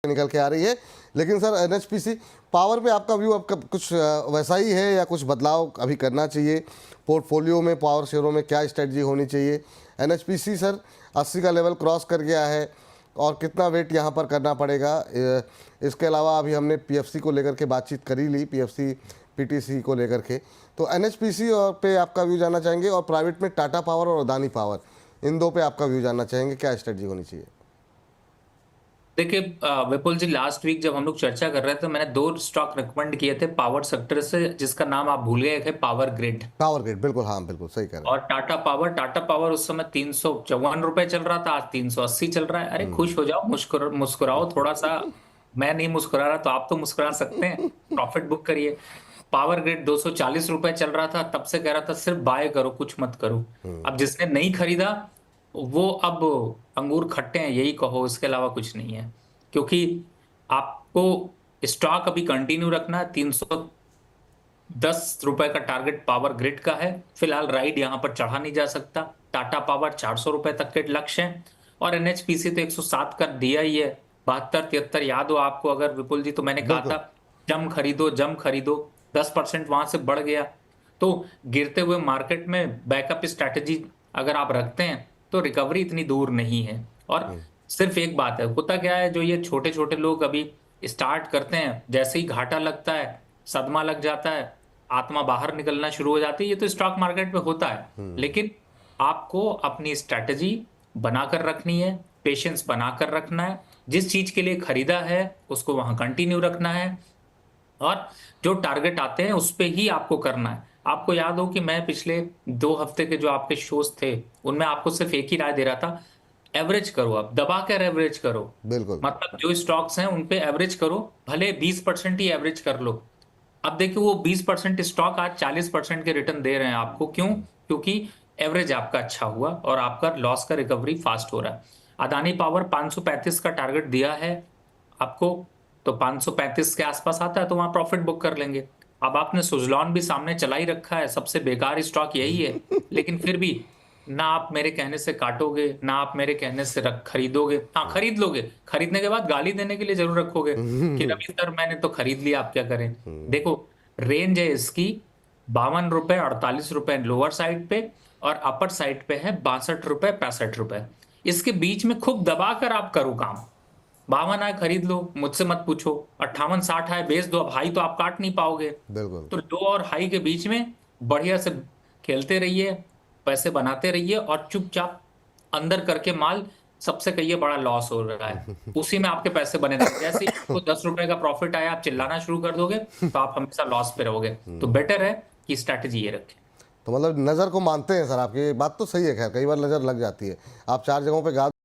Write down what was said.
निकल के आ रही है। लेकिन सर एनएचपीसी पावर पे आपका व्यू आपका कुछ वैसा ही है या कुछ बदलाव अभी करना चाहिए पोर्टफोलियो में, पावर शेयरों में क्या स्ट्रेटजी होनी चाहिए? एनएचपीसी सर 80 का लेवल क्रॉस कर गया है और कितना वेट यहाँ पर करना पड़ेगा? इसके अलावा अभी हमने पीएफसी को लेकर के बातचीत करी ली, पीएफसी पीटीसी को लेकर के, तो एनएचपीसी और पे आपका व्यू जानना चाहेंगे और प्राइवेट में टाटा पावर और अदानी पावर, इन दो पे आपका व्यू जानना चाहेंगे, क्या स्ट्रेटजी होनी चाहिए? देखिए विपुल जी, लास्ट वीक जब हम लोग चर्चा कर रहे थे, मैंने दो स्टॉक रिकमेंड किए थे पावर सेक्टर से, जिसका नाम आप भूल गए थे, पावर ग्रिड पावर ग्रिड, बिल्कुल, हाँ बिल्कुल सही कह रहे और टाटा पावर उस समय 354 रुपए चल रहा था, आज 380 चल रहा है। अरे हैं। खुश हो जाओ, मुस्कुराओ थोड़ा सा। मैं नहीं मुस्कुरा रहा तो आप तो मुस्कुरा सकते हैं। प्रॉफिट बुक करिए। पावर ग्रिड 240 रुपए चल रहा था, तब से कह रहा था सिर्फ बाय करो, कुछ मत करो। अब जिसने नहीं खरीदा वो अब अंगूर खट्टे हैं, यही कहो, इसके अलावा कुछ नहीं है। क्योंकि आपको स्टॉक अभी कंटिन्यू रखना है। 310 रुपए का टारगेट पावर ग्रिड का है। फिलहाल राइड यहां पर चढ़ा नहीं जा सकता। टाटा पावर 400 रुपए तक के लक्ष्य है और एनएचपीसी तो 107 कर दिया ही है। 72-73 याद हो आपको अगर विपुल जी, तो मैंने कहा बिल्कुल। था जम खरीदो, जम खरीदो। 10% वहां से बढ़ गया। तो गिरते हुए मार्केट में बैकअप स्ट्रैटेजी अगर आप रखते हैं तो रिकवरी इतनी दूर नहीं है। और सिर्फ एक बात है, होता क्या है, जो ये छोटे छोटे लोग अभी स्टार्ट करते हैं, जैसे ही घाटा लगता है, सदमा लग जाता है, आत्मा बाहर निकलना शुरू हो जाती है। ये तो स्टॉक मार्केट में होता है। लेकिन आपको अपनी स्ट्रैटेजी बनाकर रखनी है, पेशेंस बनाकर रखना है। जिस चीज के लिए खरीदा है उसको वहां कंटिन्यू रखना है और जो टारगेट आते हैं उस पे ही आपको करना है। आपको याद हो कि मैं पिछले 2 हफ्ते के जो आपके शोज थे उनमें आपको सिर्फ एक ही राय दे रहा था, एवरेज करो, आप दबा कर एवरेज करो। बिल्कुल। मतलब जो स्टॉक्स हैं उन पे एवरेज करो, भले 20% ही एवरेज कर लो। अब देखिए वो 20% स्टॉक आज 40% के रिटर्न दे रहे हैं आपको। क्यों? क्योंकि एवरेज आपका अच्छा हुआ और आपका लॉस का रिकवरी फास्ट हो रहा है। अदानी पावर 535 का टारगेट दिया है आपको, तो 535 के आसपास आता है तो वहां प्रॉफिट बुक कर लेंगे। अब आपने सुजलॉन भी सामने चला ही रखा है, सबसे बेकार स्टॉक यही है। लेकिन फिर भी ना आप मेरे कहने से काटोगे, ना आप मेरे कहने से रख खरीदोगे। हाँ, खरीद लोगे, खरीदने के बाद गाली देने के लिए जरूर रखोगे कि रवि सर मैंने तो खरीद लिया, आप क्या करें। देखो, रेंज है इसकी 52 रुपए 48 रुपए लोअर साइड पे और अपर साइड पे है 62 रुपए 65 रुपए। इसके बीच में खूब दबाकर आप करो काम। 52 आए खरीद लो, मुझसे मत पूछो। 58-60 आए बेच दो, अब हाई तो आप काट नहीं पाओगे। बिल्कुल। तो लो और हाई के बीच में बढ़िया से खेलते रहिए, पैसे बनाते रहिए और चुपचाप अंदर करके माल, सबसे कहिए बड़ा लॉस हो रहा है, उसी में आपके पैसे बने रहेंगे। जैसे ही आपको 10 रुपए का प्रॉफिट आया आप चिल्लाना शुरू कर दोगे तो आप हमेशा लॉस पे रहोगे। तो बेटर है कि स्ट्रैटेजी ये रखें। तो मतलब नज़र को मानते हैं सर, आपकी बात तो सही है, खैर कई बार नज़र लग जाती है, आप चार जगहों पे गा